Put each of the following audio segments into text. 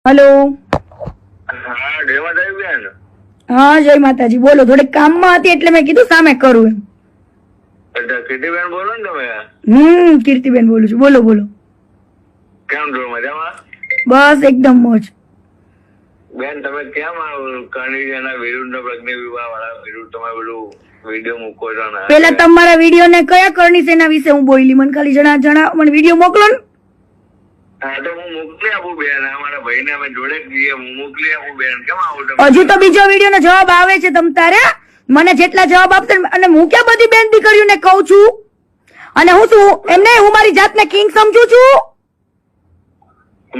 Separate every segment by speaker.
Speaker 1: Hello.
Speaker 2: હા જય માતાજી બેન.
Speaker 1: હા જય માતાજી. બોલો, થોડીક કામમાં હતી એટલે મેં કીધું સામે કરું એમ.
Speaker 2: કીર્તિબેન બોલો ને તમે?
Speaker 1: કીર્તિબેન બોલું છું. બોલો બોલો.
Speaker 2: કેમ છો? મજામાં?
Speaker 1: બસ એકદમ મોજ.
Speaker 2: બેન તમે કેમ કણિયાના વિરુદ્ધ પ્રજ્ઞા વિવાહ વાળા વિરુદ્ધ તમે બધું વિડીયો મૂકો છો ને?
Speaker 1: પેલા તમારા વિડીયો ને કયા કરણી છે એના વિશે હું બોલી, મને ખાલી જણાવ, મને વિડીયો મોકલો ને.
Speaker 2: હા તો હું મોકલી આપું બેન. અમારા ભાઈને અમે જોડે જ જઈએ, હું મોકલી આપું બેન. કેમ આવું તમે?
Speaker 1: હજુ તો બીજો વિડીયો નો જવાબ આવે છે તમ તારે. મને જેટલા જવાબ આપશે અને હું ક્યાં બધી બેન દીકરીઓને કહું છું. અને હું શું એમને હું મારી જાતને કિંગ સમજુ છું?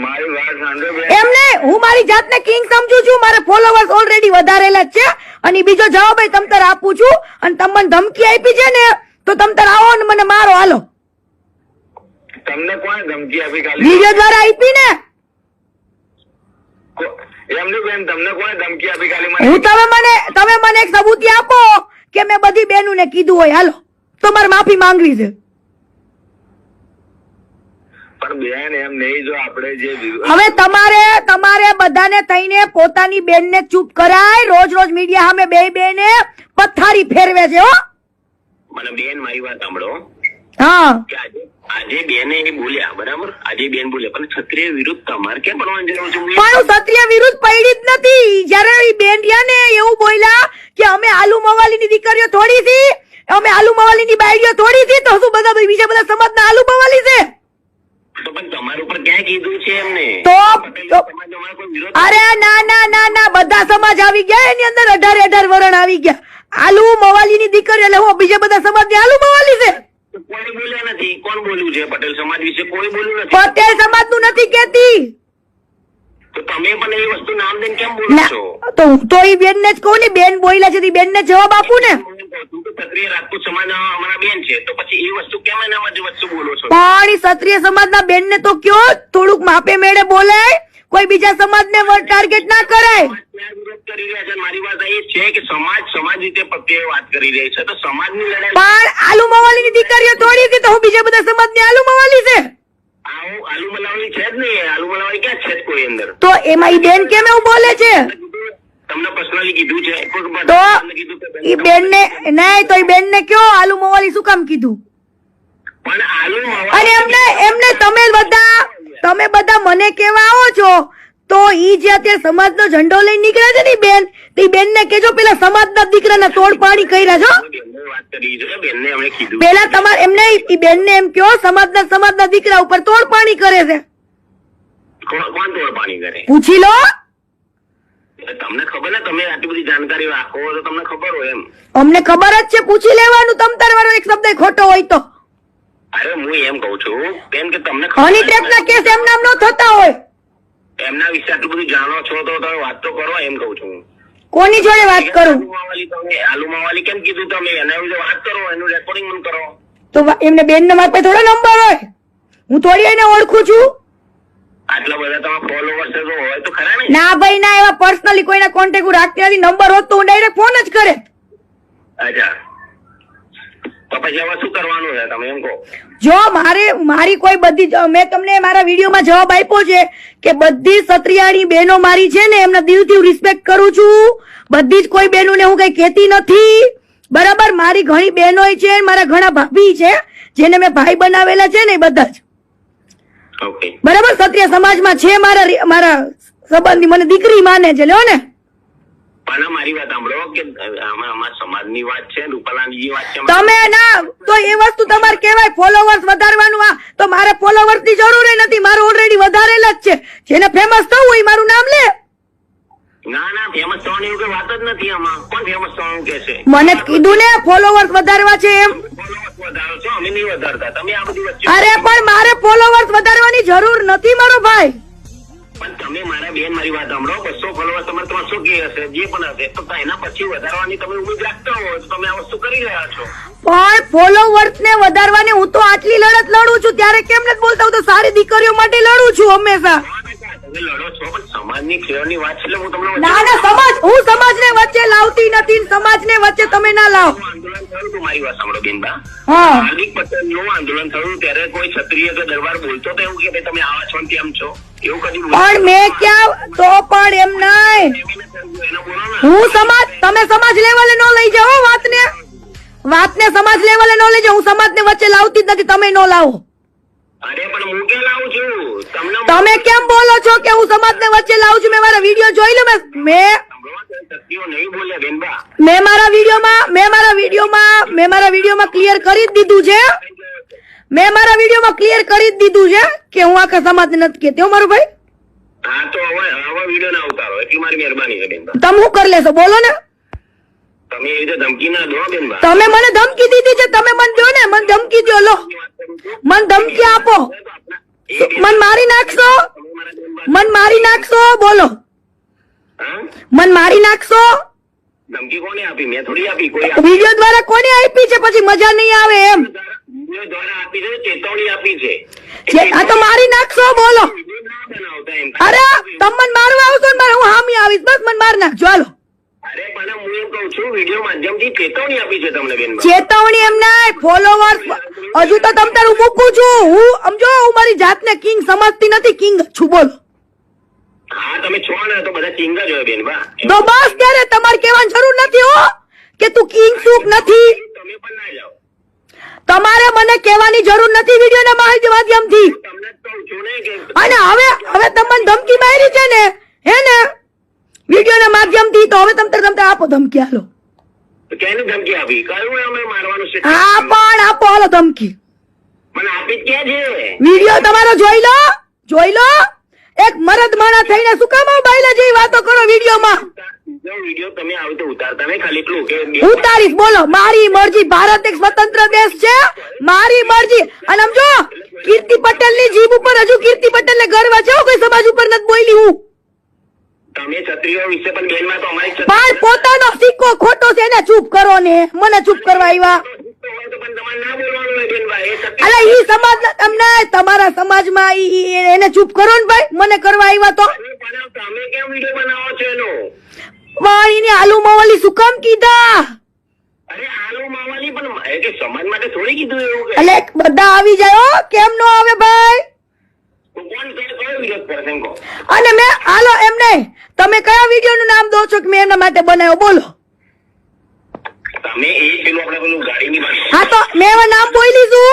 Speaker 2: મારી વાત સાંભળો બેન.
Speaker 1: એમને હું મારી જાતને કિંગ સમજુ છું. મારા ફોલોવર્સ ઓલરેડી વધારેલા જ છે. અને બીજો જવાબ તમ તારે આપું છું. અને તમે મને ધમકી આપી છે ને તો તમ તારે આવો ને મને મારો. હાલો.
Speaker 2: તમને કોણ ધમકી આપી? ખાલી
Speaker 1: વિડીયો દ્વારા આપી ને.
Speaker 2: એમની બેન તમને કોણ ધમકી આપી? ખાલી
Speaker 1: હું તમે મને એક સબૂત આપો કે મેં બધી બહેનોને કીધું હોય. હાલો તો મારે માફી માંગવી છે.
Speaker 2: પણ બેન એમ નહીં, જો આપણે જે
Speaker 1: હવે તમારે બધાને થઈને પોતાની બેનને ચૂપ કરાય. રોજ રોજ મીડિયા સામે બે બેને પથારી ફેરવે છે. હો
Speaker 2: મને બેન મારી વાત સાંભળો.
Speaker 1: હા
Speaker 2: કે આજે બેને એ બોલ્યા, બરાબર? આજે બેન બોલ્યા, પણ ક્ષત્રિય વિરુદ્ધ તમારે કેમ પડવાની જરૂર છે?
Speaker 1: પણ હું ક્ષત્રિય વિરુદ્ધ પડી જ નથી. જયારે એ બેન રહ્યા ને એવું બોલ્યા કે અમે આલુ મવાલીની દીકરીઓ થોડી થી, અમે આલુ મવાલીની બાયડીઓ થોડી થી, તો શું બધા બીજા બધા સમાજના આલુ મવાલી છે?
Speaker 2: તો પણ તમારા ઉપર ક્યાં કીધું છે એમને?
Speaker 1: તો
Speaker 2: સમાજમાં કોઈ વિરોધ?
Speaker 1: અરે ના બધા સમાજ આવી ગયા. એની અંદર 18 વરણ આવી ગયા. આલુ મવાલીની દીકરી એટલે હું બીજા બધા સમાજની આલુ મવાલી છે?
Speaker 2: કોઈ બોલ્યા નથી. કોણ બોલ્યું છે? પટેલ સમાજ વિશે કોઈ બોલ્યું નથી.
Speaker 1: પટેલ સમાજનું નથી કહેતી.
Speaker 2: તો તમે પણ એ વસ્તુ નામ દઈને કેમ બોલો છો?
Speaker 1: તો હું તો એ બેનને જ કહું ને, બેન બોલ્યા છે બેનને જવાબ આપું ને.
Speaker 2: ક્ષત્રિય રાજપૂત સમાજ અમારા બેન છે, તો પછી એ વસ્તુ કેમ એના વસ્તુ બોલો છો?
Speaker 1: પણ ક્ષત્રિય સમાજના બેનને તો કયો થોડુંક માપે મેળે બોલાય. કોઈ બીજા સમાજને ટાર્ગેટ ના કરાય.
Speaker 2: વિરોધ કરી રહ્યા છે. મારી વાત એ છે કે સમાજ રીતે પ્રત્યે વાત કરી રહી છે, તો સમાજની લડાઈ.
Speaker 1: પણ આલુ મવાલીની દીકરીઓ થોડી હતી, તો હું બીજા બધા સમાજની આલુ મવાલી છે?
Speaker 2: આલુ મલાવણી છે જ નહીં. આલુ મલાવણી ક્યાં છે જ કોઈ અંદર?
Speaker 1: તો એમાં ઈ બેન કેમ એવું બોલે છે?
Speaker 2: તમને પર્સનલી કીધું છે?
Speaker 1: તો ઈ બેનને નહીં, તો ઈ બેનને કયો આલુ મવાલી શું કામ કીધું?
Speaker 2: પણ આલુ
Speaker 1: અને એમને તમે બધા મને કેવા આવો છો, તો ઈ જે અત્યારે સમાજનો ઝંડો લઈને નીકળે છે ને બેન, તે બેનને કેજો પેલા સમાજના દીકરાના તોડ પાડી કર્યા છો.
Speaker 2: વાત કરી છે, બેનને અમે કીધું.
Speaker 1: પેલા તમારે એમને ઈ બેનને એમ કયો સમાજના દીકરા ઉપર તોડ પાણી કરે છે.
Speaker 2: કોણ તોડ પાણી કરે?
Speaker 1: પૂછી લો.
Speaker 2: તમને ખબર ને, તમે આટલી બધી જાણકારી રાખો તો તમને ખબર હોય એમ.
Speaker 1: અમને ખબર જ છે, પૂછી લેવાનું. તમ તારે મારો એક શબ્દ ખોટો હોય તો.
Speaker 2: અરે હું એમ કઉ છું બેન કે તમને
Speaker 1: હની ટ્રેપના કેસ એમ નામ નો થતા હોય.
Speaker 2: એમના વિશે આટલું બધું જાણો છો તો તમે વાત તો કરો. એમ કઉ છું.
Speaker 1: કોની જોડે વાત કરું?
Speaker 2: આલુ મવાલી કેમ કીધું તમે? એના વિશે વાત કરો, એનું રેકોર્ડિંગ પણ કરો.
Speaker 1: તો એમને બેન ના મારા પાસે થોડો નંબર હોય? હું થોડી એને ઓળખું છું?
Speaker 2: આટલા બધા તમારા ફોલોવર્સ તો હોય તો ખરા ને?
Speaker 1: ના ભાઈ ના, એવા પર્સનલી કોઈના કોન્ટેક્ટ હું રાખતી નથી. નંબર હોત તો હું ડાયરેક્ટ ફોન જ કરે.
Speaker 2: અચ્છા, તો પછી હવે શું કરવાનું છે તમે એમ કહો?
Speaker 1: જો મારી કોઈ બધી, મેં તમને મારા વિડીયોમાં જવાબ આપ્યો છે કે બધી ક્ષત્રિયાણી બહેનો મારી છે ને, એમના દિલથી હું રિસ્પેક્ટ કરું છું. બધી જ કોઈ બહેનોને હું કઈ કહેતી નથી, બરાબર? મારી ઘણી બહેનો છે, મારા ઘણા ભાભી છે જેને મેં ભાઈ બનાવેલા છે ને, એ બધા જ બરાબર ક્ષત્રિય સમાજમાં છે. મારા સંબંધી મને દીકરી માને છે. લ્યો ને.
Speaker 2: પણ મારી વાત સાંભળો કે અમારા સમાજની વાત છે, રૂપાલાની વાત છે.
Speaker 1: તમે ના, તો એ વસ્તુ તમારે કહેવાય ફોલોવર્સ વધારવાનું. આ તો મારે ફોલોવર્સ ની જરૂર નથી, મારું ઓલરેડી વધારેલા જ છે. જેને ફેમસ થવું હોય મારું નામ લે.
Speaker 2: ના ફેમસ થવાની એવું કઈ વાત જ નથી. આમાં કોણ ફેમસ થવાનું કે છે?
Speaker 1: મને કીધું ને ફોલોવર્સ વધારવા છે એમ.
Speaker 2: ફોલોવર્સ વધારો છો, અમે નહીં વધારતા. તમે આ બધી વચ્ચે.
Speaker 1: અરે પણ મારે ફોલોવર્સ વધારવાની જરૂર નથી મારો ભાઈ.
Speaker 2: પણ તમે મારા બેન મારી વાત સાંભળો, 200 ફોલોવર્સ તમારે 300 કે હશે, જે પણ હશે, તો એના પછી વધારવાની તમે ઉમ્મીદ રાખતા હો તો તમે આ વસ્તુ કરી રહ્યા છો.
Speaker 1: પણ ફોલોવર્સ ને વધારવાની હું તો આટલી લડત લડું છું, ત્યારે કેમ નથી બોલતા? હું તો સારી દીકરીઓ માટે લડું છું હંમેશા.
Speaker 2: તમે લડો છો, પણ સમાજની ખેડની વાત છે એટલે હું તમને
Speaker 1: ના સમાજ, હું સમાજને વચ્ચે લાવતી નથી. સમાજને વચ્ચે તમે ના લાવો.
Speaker 2: આંદોલન થયું હતું, મારી વાત સાંભળો બેનબા.
Speaker 1: હા
Speaker 2: હાર્દિક પટેલ નું આંદોલન થયું ત્યારે કોઈ ક્ષત્રિય કે દરબાર બોલતો તો એવું કે ભાઈ તમે આવા છો ને તેમ છો, એવું કદી બોલ્યો?
Speaker 1: પણ મેં ક્યાં તો પણ એમ નહીં,
Speaker 2: એને બોલો ને.
Speaker 1: હું સમાજ, તમે સમાજ લેવલે ન લઈ જાઓ વાતને સમાજ લેવલે ન લઈ જાઓ. હું સમાજને વચ્ચે લાવતી જ નથી, તમે ન લાવો.
Speaker 2: અરે પણ હું ક્યાં લાવું છું તમને?
Speaker 1: તમે કેમ બોલો છો કે હું સમાજને વચ્ચે લાવું છું? મેં મારા વિડીયો જોઈ લો, મેં
Speaker 2: સત્યો નહીં બોલ્યા બેનબા.
Speaker 1: મારા વિડીયોમાં ક્લિયર કરી જ દીધું છે. મેં મારા વિડીયોમાં ક્લિયર કરી જ દીધું છે કે હું આખા સમાજને નથી કહેતી હો મારો ભાઈ.
Speaker 2: હા તો હવે વિડીયો ના ઉતારો, એટલી મારી મહેરબાની છે બેનબા.
Speaker 1: તમે શું કરી લેશો બોલો ને?
Speaker 2: તમે એ રીતે ધમકી ના દો બેનબા.
Speaker 1: તમે મને ધમકી દીધી છે, તમે મને દો ને, મને ધમકી દો. લો મને ધમકી આપો, મને મારી નાખશો, બોલો મને મારી નાખશો?
Speaker 2: ધમકી કોને આપી? મેં થોડી આપી. કોઈ
Speaker 1: વિડીયો દ્વારા કોને આપી છે? પછી મજા નહીં આવે એમ.
Speaker 2: વિડીયો દ્વારા આપી છે, ચેતવણી આપી છે.
Speaker 1: આ તો મારી નાખશો, બોલો.
Speaker 2: વિડીયો ના બનાવતા એમ.
Speaker 1: અરે તમે મને મારવા આવશો ને મારે હું હામી આવીશ, બસ મને માર નાખજો હાલો.
Speaker 2: અરે પણ હું એમ કઉ છું, વિડીયો માધ્યમથી ચેતવણી આપી છે તમને બેનબા.
Speaker 1: ચેતવણી એમ નહીં, ફોલોવર્સ હજુ તો તમ તારું મૂકું છું. હું સમજો, હું મારી જાતને કિંગ સમજતી નથી, કિંગ છું બોલો.
Speaker 2: હા તમે છો ને તો બધા ચિંગ જ હોય બેનબા.
Speaker 1: તો બસ ત્યારે તમારે કહેવાની જરૂર નથી હો કે તું કિંગ સુખ નથી.
Speaker 2: તમે પણ ના જાઓ.
Speaker 1: તમારે મને કહેવાની જરૂર નથી વિડીયોના માધ્યમથી.
Speaker 2: તમને જ કહું છું ને કે
Speaker 1: અને હવે તમને ધમકી મારી છે ને, હે ને, વિડીયોના માધ્યમથી, તો હવે તમતર આપો ધમકી હાલો.
Speaker 2: કેની ધમકી આપી? કયું અમે મારવાનું છે?
Speaker 1: હા પણ આપો હાલો ધમકી.
Speaker 2: મને આપી જ ક્યાં છે?
Speaker 1: વિડીયો તમારો જોઈ લો. એક મરદ માણા થઈને શું કામ આવું બાયલા જેવી વાતો કરો વિડીયોમાં?
Speaker 2: જો વિડીયો તમે આવી તો ઉતારતા નહીં, ખાલી એટલું કે
Speaker 1: ઉતારીશ બોલો, મારી મરજી. ભારત એક સ્વતંત્ર દેશ છે, મારી મરજી. અને સમજો, કીર્તિ પટેલ ની જીભ ઉપર હજુ કીર્તિ પટેલ ને ગર્વ છે, કોઈ સમાજ ઉપર નથી બોલી હું.
Speaker 2: તમે ક્ષત્રિયો વિશે પણ બેનમાં તો અમારી
Speaker 1: પણ પોતાનો સિક્કો ખોટો છે એને ચૂપ કરો ને, મને ચૂપ કરવા આવ્યા.
Speaker 2: તો પણ તમારે ના બોલવાનું હોય બેનભાઈ. એ ક્ષત્રિય
Speaker 1: અરે ઈ સમાજ તમને, તમારા સમાજમાં એને ચૂપ કરો ને ભાઈ, મને કરવા આવ્યા તો.
Speaker 2: તમે કેમ વિડીયો બનાવો છો એનો?
Speaker 1: વાણીને આલુ મવાલી શું કામ કીધા?
Speaker 2: અરે આલુ માવાની પણ એ કે સમાજ માટે થોડી કીધું એવું કે?
Speaker 1: એટલે બધા આવી જાય હો, કેમ નો આવે ભાઈ?
Speaker 2: તો કોણ કયો વિરોધ કરે છે એમ કહો?
Speaker 1: અને મેં હાલો એમ નહીં, તમે કયા વિડીયો નું નામ દો છો કે મેં એમના માટે બનાવ્યો બોલો?
Speaker 2: તમે એ પેલું આપણે પેલું ગાડીની વાત
Speaker 1: હા તો મેં હવે નામ બોલી છું,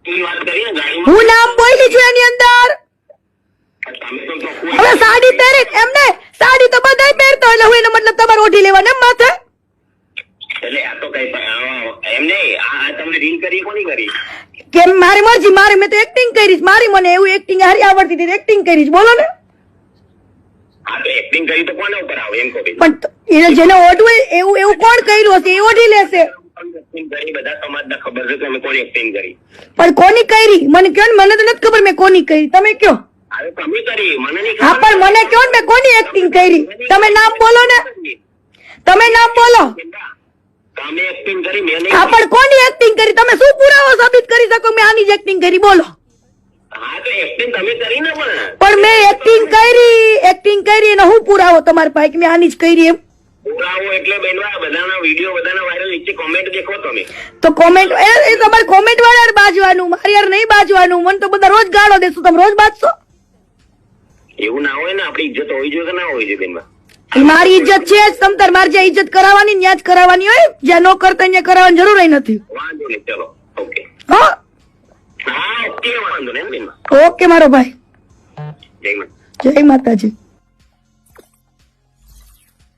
Speaker 2: ની વાત કરી ને ગાડીમાં.
Speaker 1: હું નામ બોલી છું એની અંદર.
Speaker 2: તમે તો ચોખ્ખું
Speaker 1: હવે સાડી પહેરી એમ નહીં, સાડી તો બધાય પહેરતો, એટલે હું એનો મતલબ તમારે ઓઢી લેવાને એમ માથે.
Speaker 2: એટલે આ તો કઈ એમ નહીં. આ તમે રીલ કરી કોની કરી?
Speaker 1: કેમ મારી મરજી, મારી મેં તો એક્ટિંગ કરી છે, મારી મને એવું એક્ટિંગ હારી આવડતી હતી, એક્ટિંગ કરી છે બોલો ને.
Speaker 2: હા તો એક્ટિંગ કરી તો કોના ઉપર આવે એમ કહો બેન?
Speaker 1: પણ એને જેને ઓઢવું એવું કોણ કર્યું હશે એ ઓઢી લેશે.
Speaker 2: એક્ટિંગ કરી બધા સમાજને ખબર છે કે અમે કોની એક્ટિંગ કરી.
Speaker 1: પણ કોની કરી મને કયો ને, મને તો નથી ખબર મેં કોની કરી, તમે કયો.
Speaker 2: હવે તમે કરી, મને નહીં
Speaker 1: હા પણ મને કયો ને મેં કોની એક્ટિંગ કરી, તમે નામ બોલો ને, તમે નામ બોલો.
Speaker 2: તમે એક્ટિંગ કરી, મેં નહીં.
Speaker 1: હા પણ કોની એક્ટિંગ કરી, તમે શું પુરાવો સાબિત કરી શકો મેં આની જ એક્ટિંગ કરી બોલો?
Speaker 2: હા તો એક્ટિંગ તમે કરી ને
Speaker 1: પણ મેં એક્ટિંગ કરી અને હું પુરાવો તમારી પાસે કે મેં આની જ કરી એમ?
Speaker 2: પુરાવો એટલે બેનવા બધાના વિડીયો બધાના વાયરલ નીચે કોમેન્ટ દેખો તમે.
Speaker 1: તો કોમેન્ટ એ તમારે કોમેન્ટ વાળા બાજવાનું, મારી યાર નહીં બાજવાનું. મને તો બધા રોજ ગાળો દેશો, તમે રોજ બાજશો?
Speaker 2: એવું ના હોય ને, આપણી ઇજ્જત હોવી જોઈએ કે ના હોવી જોઈએ બેનવા?
Speaker 1: મારી ઇજ્જત છે જ, તમતાર મારે જ્યાં ઇજ્જત કરાવવાની ત્યાં જ કરાવવાની હોય, જ્યાં ન કરતા ત્યાં કરાવવાની જરૂર નથી.
Speaker 2: વાંધો નહીં, ચલો ઓકે.
Speaker 1: હા
Speaker 2: હા ઓકે, વાંધો નહીં બેનવા.
Speaker 1: ઓકે મારો ભાઈ,
Speaker 2: જય માતા.
Speaker 1: જય માતાજી.